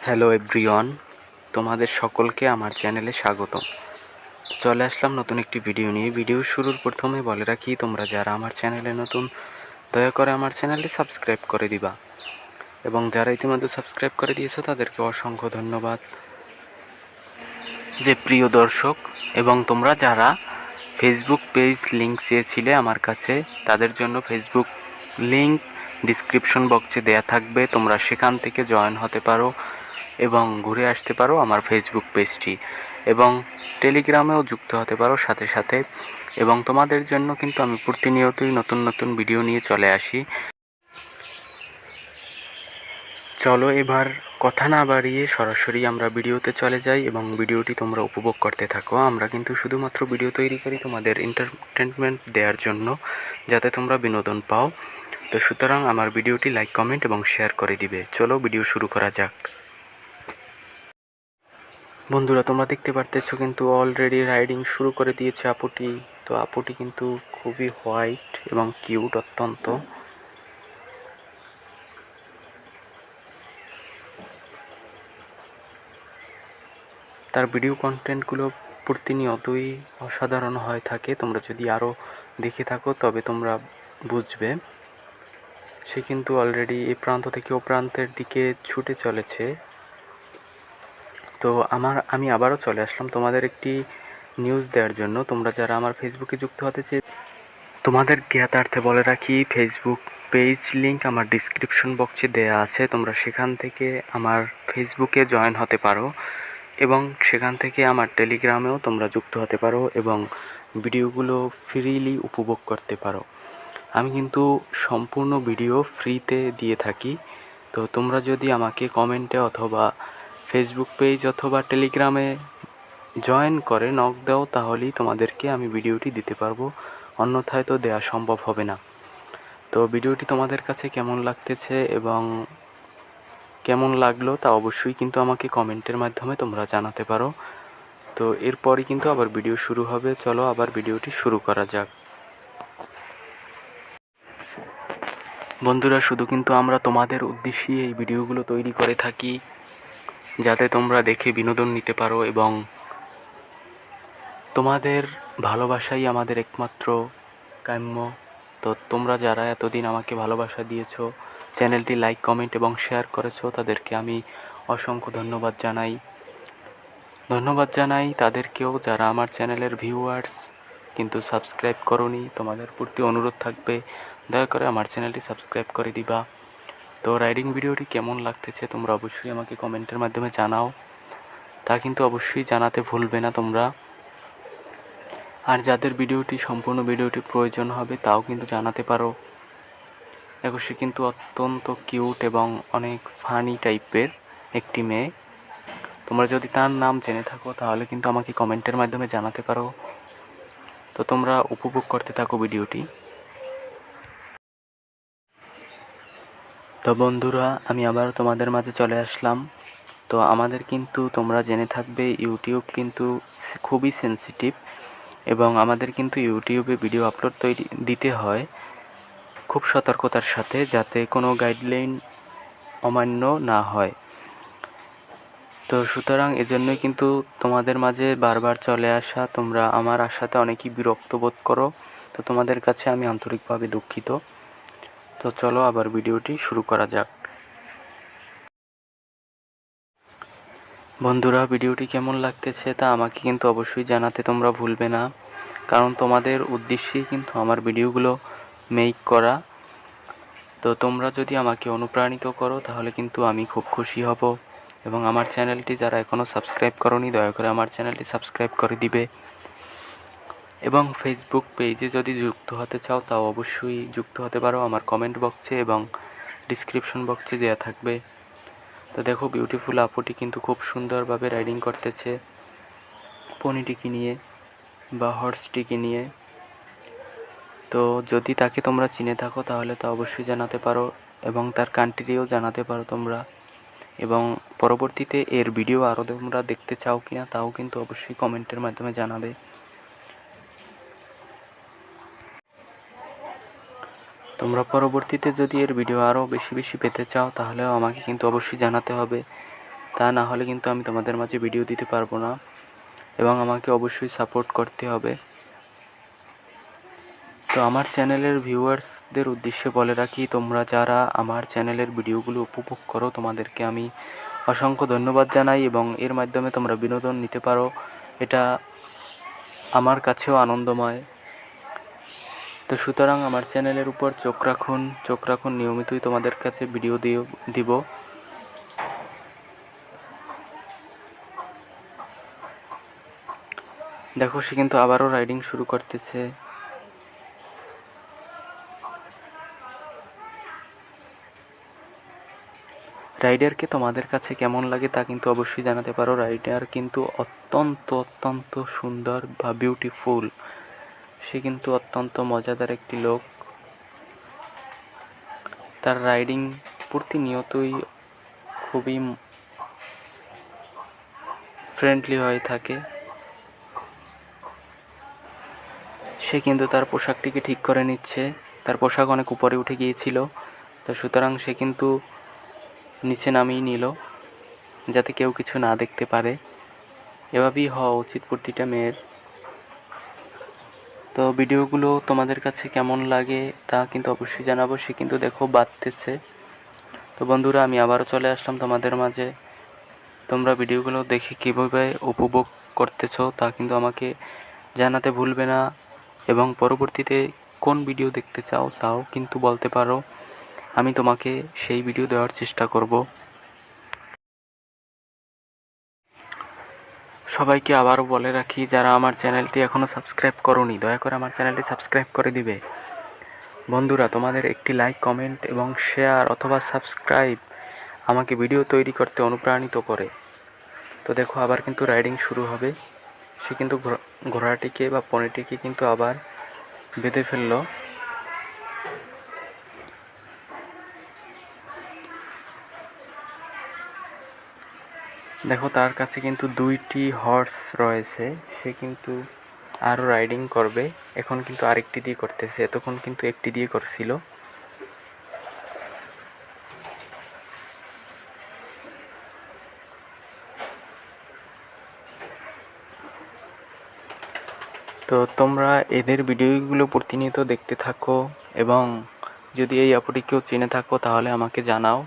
Hello everyone, তোমাদের সকলকে আমার চ্যানেলে স্বাগতম। চলে আসলাম নতুন একটি ভিডিও নিয়ে। ভিডিও শুরুর প্রথমে বলে রাখি, তোমরা যারা আমার চ্যানেলে নতুন, দয়া করে আমার চ্যানেলটি সাবস্ক্রাইব করে দিবা, এবং যারা ইতিমধ্যে সাবস্ক্রাইব করে দিয়েছো তাদেরকে অসংখ্য ধন্যবাদ। যে প্রিয় দর্শক এবং তোমরা যারা ফেসবুক পেজ লিঙ্ক চেয়েছিলে আমার কাছে, তাদের জন্য ফেসবুক লিঙ্ক ডিসক্রিপশন বক্সে দেয়া থাকবে। তোমরা সেখান থেকে জয়েন হতে পারো এবং ঘুরে আসতে পারো আমার ফেসবুক পেজটি, এবং টেলিগ্রামেও যুক্ত হতে পারো সাথে সাথে। এবং তোমাদের জন্য কিন্তু আমি প্রতিনিয়তই নতুন নতুন ভিডিও নিয়ে চলে আসি। চলো এবার কথা না বাড়িয়ে সরাসরি আমরা ভিডিওতে চলে যাই এবং ভিডিওটি তোমরা উপভোগ করতে থাকো। আমরা কিন্তু শুধুমাত্র ভিডিও তৈরি করি তোমাদের এন্টারটেনমেন্ট দেওয়ার জন্য, যাতে তোমরা বিনোদন পাও। তো সুতরাং আমার ভিডিওটি লাইক, কমেন্ট এবং শেয়ার করে দিবে। চলো ভিডিও শুরু করা যাক। বন্ধুরা, তোমরা দেখতে পারতেছো কিন্তু অলরেডি রাইডিং শুরু করে দিয়েছে আপুটি। তো আপুটি কিন্তু খুবই হোয়াইট এবং কিউট অত্যন্ত। তার ভিডিও কন্টেন্টগুলো প্রতিনিয়তই অসাধারণ হয়ে থাকে। তোমরা যদি আরও দেখে থাকো তবে তোমরা বুঝবে। সে কিন্তু অলরেডি এই প্রান্ত থেকে ও প্রান্তের দিকে ছুটে চলেছে। তো আমি আবারও চলে আসলাম তোমাদের একটি নিউজ দেওয়ার জন্য। তোমরা যারা আমার ফেসবুকে যুক্ত হতে চেয়ে, তোমাদের জ্ঞাতার্থে বলে রাখি, ফেসবুক পেজ লিঙ্ক আমার ডিসক্রিপশন বক্সে দেয়া আছে। তোমরা সেখান থেকে আমার ফেসবুকে জয়েন হতে পারো এবং সেখান থেকে আমার টেলিগ্রামেও তোমরা যুক্ত হতে পারো এবং ভিডিওগুলো ফ্রিলি উপভোগ করতে পারো। আমি কিন্তু সম্পূর্ণ ভিডিও ফ্রিতে দিয়ে থাকি। তো তোমরা যদি আমাকে কমেন্টে অথবা ফেসবুক পেজ অথবা টেলিগ্রামে জয়েন করে নক দাও, তাহলেই তোমাদেরকে আমি ভিডিওটি দিতে পারবো, অন্যথায় তো দেওয়া সম্ভব হবে না। তো ভিডিওটি তোমাদের কাছে কেমন লাগতেছে এবং কেমন লাগলো তা অবশ্যই কিন্তু আমাকে কমেন্টের মাধ্যমে তোমরা জানাতে পারো। তো এরপরই কিন্তু আবার ভিডিও শুরু হবে। চলো আবার ভিডিওটি শুরু করা যাক। বন্ধুরা, শুধু কিন্তু আমরা তোমাদের উদ্দেশ্যেই এই ভিডিওগুলো তৈরি করে থাকি, যাতে তোমরা দেখে বিনোদন নিতে পারো, এবং তোমাদের ভালোবাসাই আমাদের একমাত্র কাম্য। তো তোমরা যারা এতদিন আমাকে ভালোবাসা দিয়েছো, চ্যানেলটি লাইক, কমেন্ট এবং শেয়ার করেছো, তাদেরকে আমি অসংখ্য ধন্যবাদ জানাই তাদেরকেও যারা আমার চ্যানেলের ভিউয়ার্স কিন্তু সাবস্ক্রাইব করোনি। তোমাদের প্রতি অনুরোধ থাকবে, দয়া করে আমার চ্যানেলটি সাবস্ক্রাইব করে দিবা। তো রাইডিং ভিডিওটি কেমন লাগতেছে তোমরা অবশ্যই আমাকে কমেন্টের মাধ্যমে জানাও, তা কিন্তু অবশ্যই জানাতে ভুলবে না তোমরা। আর যাদের সম্পূর্ণ ভিডিওটি প্রয়োজন হবে তাও কিন্তু জানাতে পারো। দেখো, সে কিন্তু অত্যন্ত কিউট এবং অনেক ফানি টাইপের একটি মেয়ে। তোমরা যদি তার নাম জেনে থাকো তাহলে কিন্তু আমাকে কমেন্টের মাধ্যমে জানাতে পারো। তো তোমরা উপভোগ করতে থাকো ভিডিওটি। তো বন্ধুরা, আমি আবার তোমাদের মাঝে চলে আসলাম। তো আমাদের কিন্তু তোমরা জেনে থাকবে, ইউটিউব কিন্তু খুবই সেনসিটিভ, এবং আমাদের কিন্তু ইউটিউবে ভিডিও আপলোড দিতে হয় খুব সতর্কতার সাথে, যাতে কোনো গাইডলাইন অমান্য না হয়। তো সুতরাং এজন্যই কিন্তু তোমাদের মাঝে বারবার চলে আসা। তোমরা আমার আশাতে অনেকেই বিরক্ত বোধ করো, তো তোমাদের কাছে আমি আন্তরিকভাবে দুঃখিত। তো চলো আবার ভিডিওটি শুরু করা যাক। বন্ধুরা, ভিডিওটি কেমন লাগতেছে তা আমাকে কিন্তু অবশ্যই জানাতে তোমরা ভুলবে না, কারণ তোমাদের উদ্দেশ্যেই কিন্তু আমার ভিডিওগুলো মেক করা। তো তোমরা যদি আমাকে অনুপ্রাণিত করো তাহলে কিন্তু আমি খুব খুশি হব, এবং আমার চ্যানেলটি যারা এখনও সাবস্ক্রাইব করোনি, দয়া করে আমার চ্যানেলটি সাবস্ক্রাইব করে দিবে। এবং ফেসবুক পেজে যদি যুক্ত হতে চাও তাও অবশ্যই যুক্ত হতে পারো, আমার কমেন্ট বক্সে এবং ডিসক্রিপশন বক্সে দেওয়া থাকবে। তো দেখো, বিউটিফুল আপুটি কিন্তু খুব সুন্দরভাবে রাইডিং করতেছে পনিটিকে নিয়ে বা হর্সটিকে নিয়ে। তো যদি তাকে তোমরা চিনে থাকো তাহলে তা অবশ্যই জানাতে পারো, এবং তার কান্ট্রিও জানাতে পারো তোমরা, এবং পরবর্তীতে এর ভিডিও আরও তোমরা দেখতে চাও কিনা তাও কিন্তু অবশ্যই কমেন্টের মাধ্যমে জানাবে। তোমরা পরবর্তীতে যদি এর ভিডিও আরও বেশি বেশি পেতে চাও তাহলেও আমাকে কিন্তু অবশ্যই জানাতে হবে, তা না হলে কিন্তু আমি তোমাদের মাঝে ভিডিও দিতে পারবো না, এবং আমাকে অবশ্যই সাপোর্ট করতে হবে। তো আমার চ্যানেলের ভিউয়ার্সদের উদ্দেশ্যে বলে রাখি, তোমরা যারা আমার চ্যানেলের ভিডিওগুলো উপভোগ করো তোমাদেরকে আমি অসংখ্য ধন্যবাদ জানাই, এবং এর মাধ্যমে তোমরা বিনোদন নিতে পারো, এটা আমার কাছেও আনন্দময়। তো সুতরাং আমার চ্যানেলের উপর চোখ রাখুন, নিয়মিতই তোমাদের কাছে ভিডিও দিব। দেখো সে কিন্তু আবারও রাইডিং শুরু করতেছে। রাইডারকে তোমাদের কাছে কেমন লাগে তা কিন্তু অবশ্যই জানাতে পারো। রাইডার কিন্তু অত্যন্ত সুন্দর বা বিউটিফুল, সে কিন্তু অত্যন্ত মজাদার একটি লোক। তার রাইডিং প্রতিনিয়তই খুবই ফ্রেন্ডলি হয়ে থাকে। সে কিন্তু তার পোশাকটিকে ঠিক করে নিচ্ছে, তার পোশাক অনেক উপরে উঠে গিয়েছিল, তো সুতরাং সে কিন্তু নিচে নামিয়ে নিল যাতে কেউ কিছু না দেখতে পারে। এভাবেই হওয়া উচিত প্রতিটা মেয়ের। তো ভিডিওগুলো তোমাদের কাছে কেমন লাগে তা কিন্তু অবশ্যই জানাবো। সে কিন্তু দেখো বাঁধতেছে। তো বন্ধুরা, আমি আবারও চলে আসলাম তোমাদের মাঝে। তোমরা ভিডিওগুলো দেখে কীভাবে উপভোগ করতেছো তা কিন্তু আমাকে জানাতে ভুলবে না, এবং পরবর্তীতে কোন ভিডিও দেখতে চাও তাও কিন্তু বলতে পারো, আমি তোমাকে সেই ভিডিও দেওয়ার চেষ্টা করব। সবাইকে আবারও বলে রাখি, যারা আমার চ্যানেলটি এখনও সাবস্ক্রাইব করোনি দয়া করে আমার চ্যানেলটি সাবস্ক্রাইব করে দিবে। বন্ধুরা, তোমাদের একটি লাইক, কমেন্ট এবং শেয়ার অথবা সাবস্ক্রাইব আমাকে ভিডিও তৈরি করতে অনুপ্রাণিত করে। তো দেখো আবার কিন্তু রাইডিং শুরু হবে। সে কিন্তু ঘোড়াটিকে বা পনিটিকে কিন্তু আবার বেঁধে ফেললো। দেখো তার কাছে কিন্তু 2টি হর্স রয়েছে, সে কিন্তু আরও রাইডিং করবে। এখন কিন্তু আরেকটি দিয়ে করতেছে, এতক্ষণ কিন্তু একটি দিয়ে করছিল। তো তোমরা এদের ভিডিওগুলো প্রতিনিয়ত দেখতে থাকো, এবং যদি এই আপুটি কেউ চিনে থাকো তাহলে আমাকে জানাও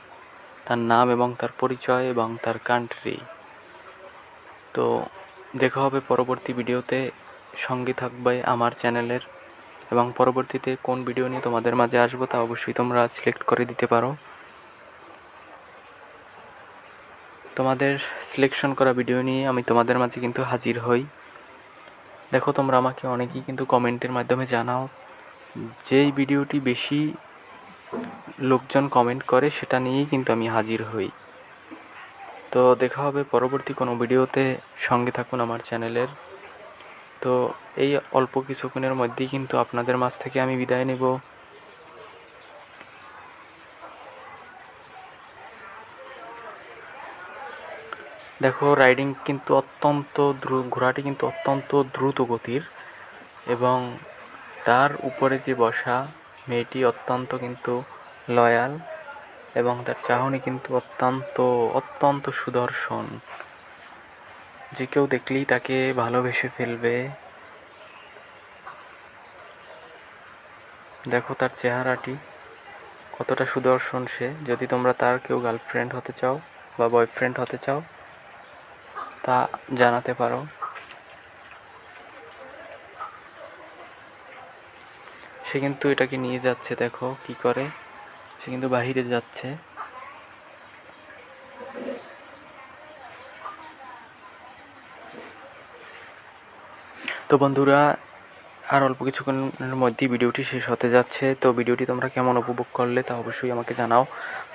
তার নাম এবং তার পরিচয় এবং তার কান্ট্রি। তো দেখা হবে পরবর্তী ভিডিওতে। সঙ্গে থাকবে আমার চ্যানেলের, এবং পরবর্তীতে কোন ভিডিও নিয়ে তোমাদের মাঝে আসবো তা অবশ্যই তোমরা সিলেক্ট করে দিতে পারো। তোমাদের সিলেকশন করা ভিডিও নিয়ে আমি তোমাদের মাঝে কিন্তু হাজির হই। দেখো তোমরা আমাকে অনেকেই কিন্তু কমেন্টের মাধ্যমে জানাও, যেই ভিডিওটি বেশি লোকজন কমেন্ট করে সেটা নিয়েই কিন্তু আমি হাজির হই। তো দেখা হবে পরবর্তী কোনো ভিডিওতে। সঙ্গে থাকুন আমার চ্যানেলের। তো এই অল্প কিছুক্ষণের মধ্যেই কিন্তু আপনাদের মাঝ থেকে আমি বিদায় নেব। দেখো রাইডিং কিন্তু ঘোড়াটি কিন্তু অত্যন্ত দ্রুত গতির, এবং তার উপরে যে বসা মেয়েটি অত্যন্ত কিন্তু লয়াল, এবং তার চাহনি কিন্তু অত্যন্ত সুদর্শন। যে কেউ দেখলেই তাকে ভালোবেসে ফেলবে। দেখো তার চেহারাটি কতটা সুদর্শন সে। যদি তোমরা তার কেউ গার্লফ্রেন্ড হতে চাও বা বয়ফ্রেন্ড হতে চাও তা জানাতে পারো। সে কিন্তু এটাকে নিয়ে যাচ্ছে, দেখো কি করে, সে কিন্তু বাহিরে যাচ্ছে। তো বন্ধুরা, আর অল্প কিছুক্ষণের মধ্যেই ভিডিওটি শেষ হতে যাচ্ছে। তো ভিডিওটি তোমরা কেমন উপভোগ করলে তা অবশ্যই আমাকে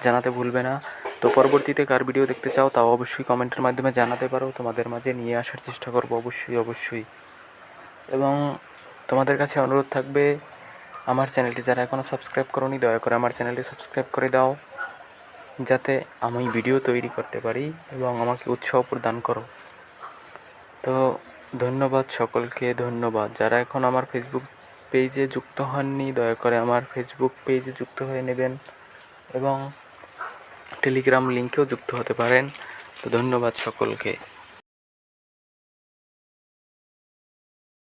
জানাতে ভুলবে না। তো পরবর্তীতে কার ভিডিও দেখতে চাও তাও অবশ্যই কমেন্টের মাধ্যমে জানাতে পারো, তোমাদের মাঝে নিয়ে আসার চেষ্টা করব অবশ্যই। এবং তোমাদের কাছে অনুরোধ থাকবে, আমার চ্যানেলটি যারা এখনও সাবস্ক্রাইব করোনি দয়া করে আমার চ্যানেলটি সাবস্ক্রাইব করে দাও, যাতে আমি ভিডিও তৈরি করতে পারি এবং আমাকে উৎসাহ প্রদান করো। তো ধন্যবাদ সকলকে, ধন্যবাদ। যারা এখন আমার ফেসবুক পেজে যুক্ত হননি দয়া করে আমার ফেসবুক পেজে যুক্ত হয়ে নেবেন, এবং টেলিগ্রাম লিঙ্কেও যুক্ত হতে পারেন। তো ধন্যবাদ সকলকে।